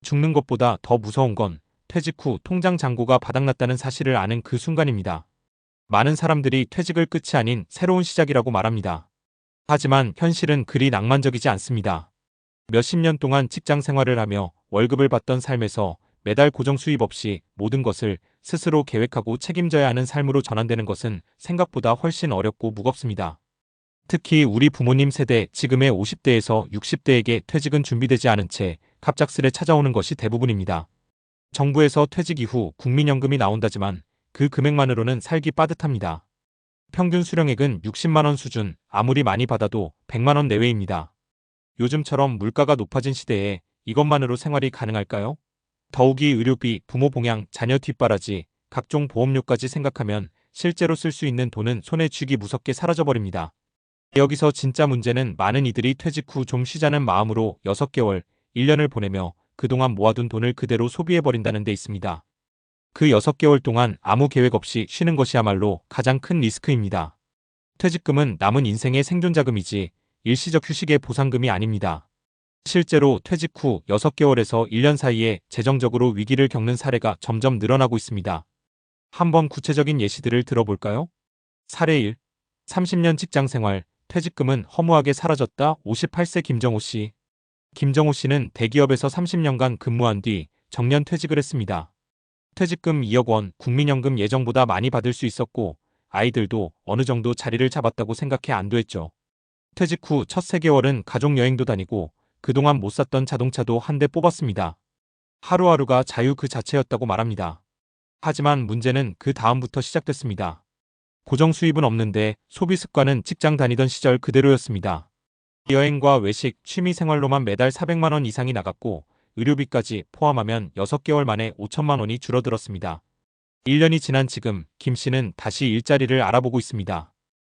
죽는 것보다 더 무서운 건 퇴직 후 통장 잔고가 바닥났다는 사실을 아는 그 순간입니다. 많은 사람들이 퇴직을 끝이 아닌 새로운 시작이라고 말합니다. 하지만 현실은 그리 낭만적이지 않습니다. 몇십 년 동안 직장 생활을 하며 월급을 받던 삶에서 매달 고정 수입 없이 모든 것을 스스로 계획하고 책임져야 하는 삶으로 전환되는 것은 생각보다 훨씬 어렵고 무겁습니다. 특히 우리 부모님 세대 지금의 50대에서 60대에게 퇴직은 준비되지 않은 채 갑작스레 찾아오는 것이 대부분입니다. 정부에서 퇴직 이후 국민연금이 나온다지만 그 금액만으로는 살기 빠듯합니다. 평균 수령액은 60만 원 수준, 아무리 많이 받아도 100만 원 내외입니다. 요즘처럼 물가가 높아진 시대에 이것만으로 생활이 가능할까요? 더욱이 의료비, 부모 봉양, 자녀 뒷바라지, 각종 보험료까지 생각하면 실제로 쓸 수 있는 돈은 손에 쥐기 무섭게 사라져버립니다. 여기서 진짜 문제는 많은 이들이 퇴직 후 좀 쉬자는 마음으로 6개월, 1년을 보내며 그동안 모아둔 돈을 그대로 소비해버린다는 데 있습니다. 그 6개월 동안 아무 계획 없이 쉬는 것이야말로 가장 큰 리스크입니다. 퇴직금은 남은 인생의 생존자금이지 일시적 휴식의 보상금이 아닙니다. 실제로 퇴직 후 6개월에서 1년 사이에 재정적으로 위기를 겪는 사례가 점점 늘어나고 있습니다. 한번 구체적인 예시들을 들어볼까요? 사례 1. 30년 직장생활, 퇴직금은 허무하게 사라졌다. 58세 김정호 씨. 김정호 씨는 대기업에서 30년간 근무한 뒤 정년 퇴직을 했습니다. 퇴직금 2억 원, 국민연금 예정보다 많이 받을 수 있었고 아이들도 어느 정도 자리를 잡았다고 생각해 안도했죠. 퇴직 후 첫 3개월은 가족여행도 다니고 그동안 못 샀던 자동차도 한 대 뽑았습니다. 하루하루가 자유 그 자체였다고 말합니다. 하지만 문제는 그 다음부터 시작됐습니다. 고정 수입은 없는데 소비 습관은 직장 다니던 시절 그대로였습니다. 여행과 외식, 취미 생활로만 매달 400만 원 이상이 나갔고 의료비까지 포함하면 6개월 만에 5천만 원이 줄어들었습니다. 1년이 지난 지금 김 씨는 다시 일자리를 알아보고 있습니다.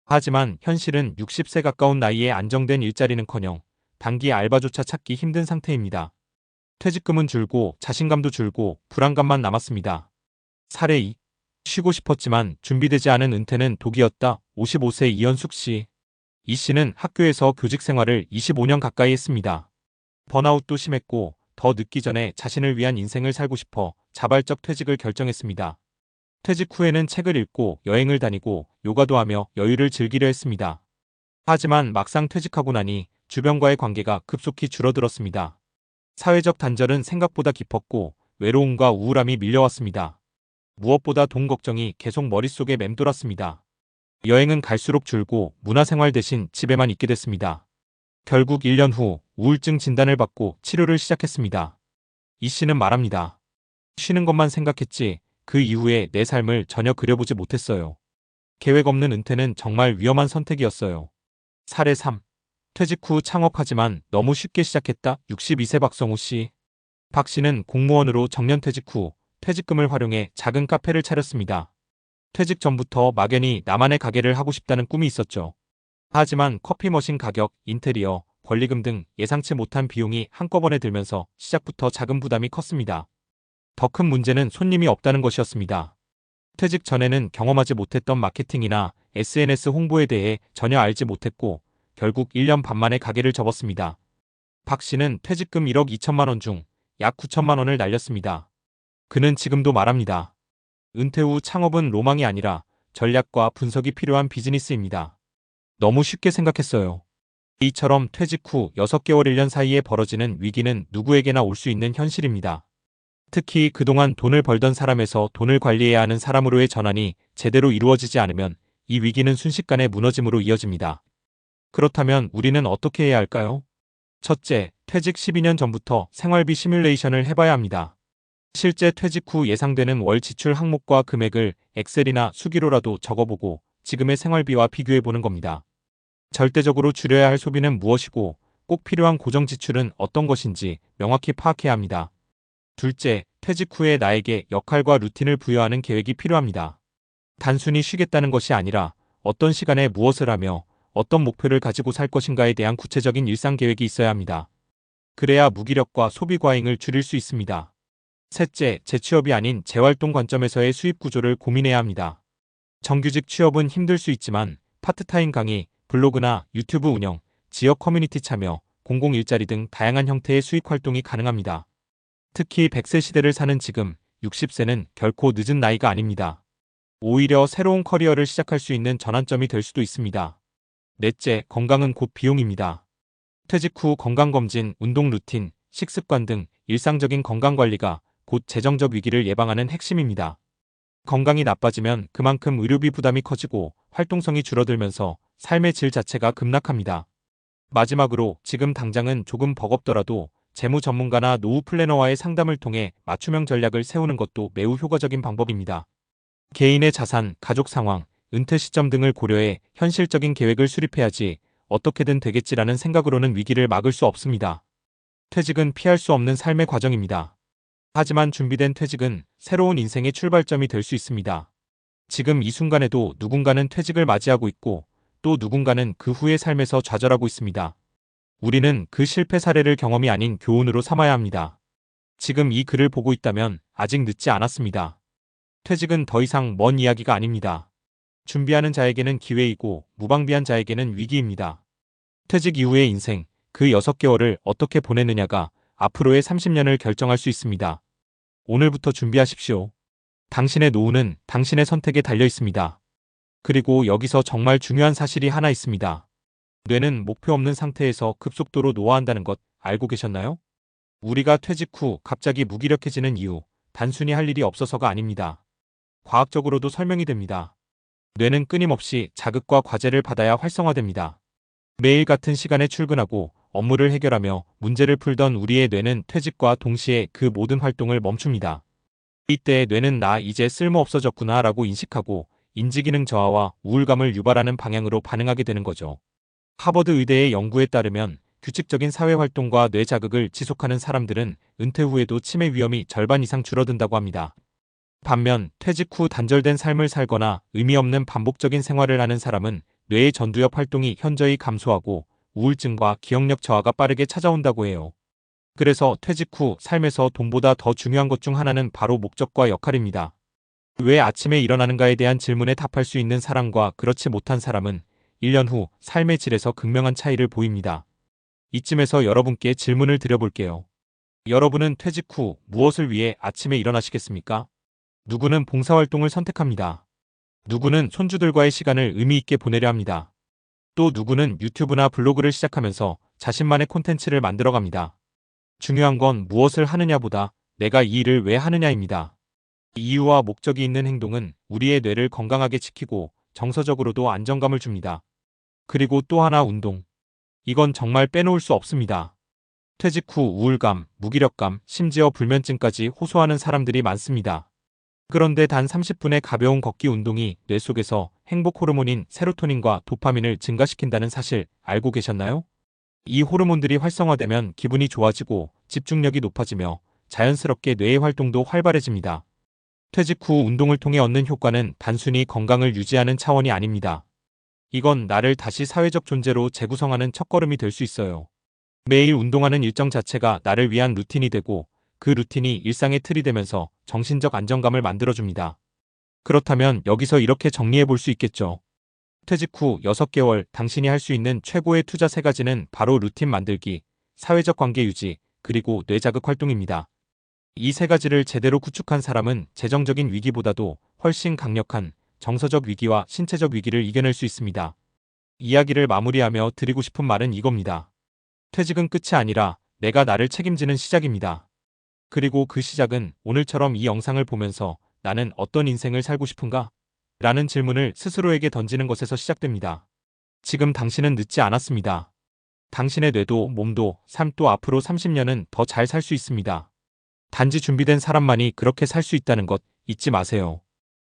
하지만 현실은 60세 가까운 나이에 안정된 일자리는커녕 단기 알바조차 찾기 힘든 상태입니다. 퇴직금은 줄고 자신감도 줄고 불안감만 남았습니다. 사례 2. 쉬고 싶었지만 준비되지 않은 은퇴는 독이었다. 55세 이현숙 씨. 이 씨는 학교에서 교직 생활을 25년 가까이 했습니다. 번아웃도 심했고 더 늦기 전에 자신을 위한 인생을 살고 싶어 자발적 퇴직을 결정했습니다. 퇴직 후에는 책을 읽고 여행을 다니고 요가도 하며 여유를 즐기려 했습니다. 하지만 막상 퇴직하고 나니 주변과의 관계가 급속히 줄어들었습니다. 사회적 단절은 생각보다 깊었고 외로움과 우울함이 밀려왔습니다. 무엇보다 돈 걱정이 계속 머릿속에 맴돌았습니다. 여행은 갈수록 줄고 문화생활 대신 집에만 있게 됐습니다. 결국 1년 후 우울증 진단을 받고 치료를 시작했습니다. 이 씨는 말합니다. 쉬는 것만 생각했지 그 이후에 내 삶을 전혀 그려보지 못했어요. 계획 없는 은퇴는 정말 위험한 선택이었어요. 사례 3. 퇴직 후 창업하지만 너무 쉽게 시작했다. 62세 박성우 씨. 박 씨는 공무원으로 정년퇴직 후 퇴직금을 활용해 작은 카페를 차렸습니다. 퇴직 전부터 막연히 나만의 가게를 하고 싶다는 꿈이 있었죠. 하지만 커피 머신 가격, 인테리어, 권리금 등 예상치 못한 비용이 한꺼번에 들면서 시작부터 자금 부담이 컸습니다. 더 큰 문제는 손님이 없다는 것이었습니다. 퇴직 전에는 경험하지 못했던 마케팅이나 SNS 홍보에 대해 전혀 알지 못했고 결국 1년 반 만에 가게를 접었습니다. 박 씨는 퇴직금 1억 2천만 원 중 약 9천만 원을 날렸습니다. 그는 지금도 말합니다. 은퇴 후 창업은 로망이 아니라 전략과 분석이 필요한 비즈니스입니다. 너무 쉽게 생각했어요. 이처럼 퇴직 후 6개월 1년 사이에 벌어지는 위기는 누구에게나 올 수 있는 현실입니다. 특히 그동안 돈을 벌던 사람에서 돈을 관리해야 하는 사람으로의 전환이 제대로 이루어지지 않으면 이 위기는 순식간에 무너짐으로 이어집니다. 그렇다면 우리는 어떻게 해야 할까요? 첫째, 퇴직 12년 전부터 생활비 시뮬레이션을 해봐야 합니다. 실제 퇴직 후 예상되는 월 지출 항목과 금액을 엑셀이나 수기로라도 적어보고 지금의 생활비와 비교해보는 겁니다. 절대적으로 줄여야 할 소비는 무엇이고 꼭 필요한 고정 지출은 어떤 것인지 명확히 파악해야 합니다. 둘째, 퇴직 후에 나에게 역할과 루틴을 부여하는 계획이 필요합니다. 단순히 쉬겠다는 것이 아니라 어떤 시간에 무엇을 하며 어떤 목표를 가지고 살 것인가에 대한 구체적인 일상 계획이 있어야 합니다. 그래야 무기력과 소비 과잉을 줄일 수 있습니다. 셋째, 재취업이 아닌 재활동 관점에서의 수입 구조를 고민해야 합니다. 정규직 취업은 힘들 수 있지만 파트타임 강의, 블로그나 유튜브 운영, 지역 커뮤니티 참여, 공공일자리 등 다양한 형태의 수익 활동이 가능합니다. 특히 100세 시대를 사는 지금 60세는 결코 늦은 나이가 아닙니다. 오히려 새로운 커리어를 시작할 수 있는 전환점이 될 수도 있습니다. 넷째, 건강은 곧 비용입니다. 퇴직 후 건강검진, 운동 루틴, 식습관 등 일상적인 건강관리가 곧 재정적 위기를 예방하는 핵심입니다. 건강이 나빠지면 그만큼 의료비 부담이 커지고 활동성이 줄어들면서 삶의 질 자체가 급락합니다. 마지막으로 지금 당장은 조금 버겁더라도 재무 전문가나 노후 플래너와의 상담을 통해 맞춤형 전략을 세우는 것도 매우 효과적인 방법입니다. 개인의 자산, 가족 상황, 은퇴 시점 등을 고려해 현실적인 계획을 수립해야지 어떻게든 되겠지라는 생각으로는 위기를 막을 수 없습니다. 퇴직은 피할 수 없는 삶의 과정입니다. 하지만 준비된 퇴직은 새로운 인생의 출발점이 될 수 있습니다. 지금 이 순간에도 누군가는 퇴직을 맞이하고 있고 또 누군가는 그 후의 삶에서 좌절하고 있습니다. 우리는 그 실패 사례를 경험이 아닌 교훈으로 삼아야 합니다. 지금 이 글을 보고 있다면 아직 늦지 않았습니다. 퇴직은 더 이상 먼 이야기가 아닙니다. 준비하는 자에게는 기회이고 무방비한 자에게는 위기입니다. 퇴직 이후의 인생, 그 6개월을 어떻게 보내느냐가 앞으로의 30년을 결정할 수 있습니다. 오늘부터 준비하십시오. 당신의 노후는 당신의 선택에 달려 있습니다. 그리고 여기서 정말 중요한 사실이 하나 있습니다. 뇌는 목표 없는 상태에서 급속도로 노화한다는 것 알고 계셨나요? 우리가 퇴직 후 갑자기 무기력해지는 이유, 단순히 할 일이 없어서가 아닙니다. 과학적으로도 설명이 됩니다. 뇌는 끊임없이 자극과 과제를 받아야 활성화됩니다. 매일 같은 시간에 출근하고 업무를 해결하며 문제를 풀던 우리의 뇌는 퇴직과 동시에 그 모든 활동을 멈춥니다. 이때 뇌는 나 이제 쓸모없어졌구나 라고 인식하고 인지기능 저하와 우울감을 유발하는 방향으로 반응하게 되는 거죠. 하버드 의대의 연구에 따르면 규칙적인 사회활동과 뇌 자극을 지속하는 사람들은 은퇴 후에도 치매 위험이 절반 이상 줄어든다고 합니다. 반면 퇴직 후 단절된 삶을 살거나 의미 없는 반복적인 생활을 하는 사람은 뇌의 전두엽 활동이 현저히 감소하고 우울증과 기억력 저하가 빠르게 찾아온다고 해요. 그래서 퇴직 후 삶에서 돈보다 더 중요한 것 중 하나는 바로 목적과 역할입니다. 왜 아침에 일어나는가에 대한 질문에 답할 수 있는 사람과 그렇지 못한 사람은 1년 후 삶의 질에서 극명한 차이를 보입니다. 이쯤에서 여러분께 질문을 드려볼게요. 여러분은 퇴직 후 무엇을 위해 아침에 일어나시겠습니까? 누구는 봉사활동을 선택합니다. 누구는 손주들과의 시간을 의미 있게 보내려 합니다. 또 누구는 유튜브나 블로그를 시작하면서 자신만의 콘텐츠를 만들어갑니다. 중요한 건 무엇을 하느냐보다 내가 이 일을 왜 하느냐입니다. 이유와 목적이 있는 행동은 우리의 뇌를 건강하게 지키고 정서적으로도 안정감을 줍니다. 그리고 또 하나 운동. 이건 정말 빼놓을 수 없습니다. 퇴직 후 우울감, 무기력감, 심지어 불면증까지 호소하는 사람들이 많습니다. 그런데 단 30분의 가벼운 걷기 운동이 뇌 속에서 행복 호르몬인 세로토닌과 도파민을 증가시킨다는 사실 알고 계셨나요? 이 호르몬들이 활성화되면 기분이 좋아지고 집중력이 높아지며 자연스럽게 뇌의 활동도 활발해집니다. 퇴직 후 운동을 통해 얻는 효과는 단순히 건강을 유지하는 차원이 아닙니다. 이건 나를 다시 사회적 존재로 재구성하는 첫걸음이 될 수 있어요. 매일 운동하는 일정 자체가 나를 위한 루틴이 되고 그 루틴이 일상의 틀이 되면서 정신적 안정감을 만들어줍니다. 그렇다면 여기서 이렇게 정리해 볼 수 있겠죠. 퇴직 후 6개월 당신이 할 수 있는 최고의 투자 3가지는 바로 루틴 만들기, 사회적 관계 유지, 그리고 뇌자극 활동입니다. 이 3가지를 제대로 구축한 사람은 재정적인 위기보다도 훨씬 강력한 정서적 위기와 신체적 위기를 이겨낼 수 있습니다. 이야기를 마무리하며 드리고 싶은 말은 이겁니다. 퇴직은 끝이 아니라 내가 나를 책임지는 시작입니다. 그리고 그 시작은 오늘처럼 이 영상을 보면서 나는 어떤 인생을 살고 싶은가? 라는 질문을 스스로에게 던지는 것에서 시작됩니다. 지금 당신은 늦지 않았습니다. 당신의 뇌도 몸도 삶도 앞으로 30년은 더 잘 살 수 있습니다. 단지 준비된 사람만이 그렇게 살 수 있다는 것 잊지 마세요.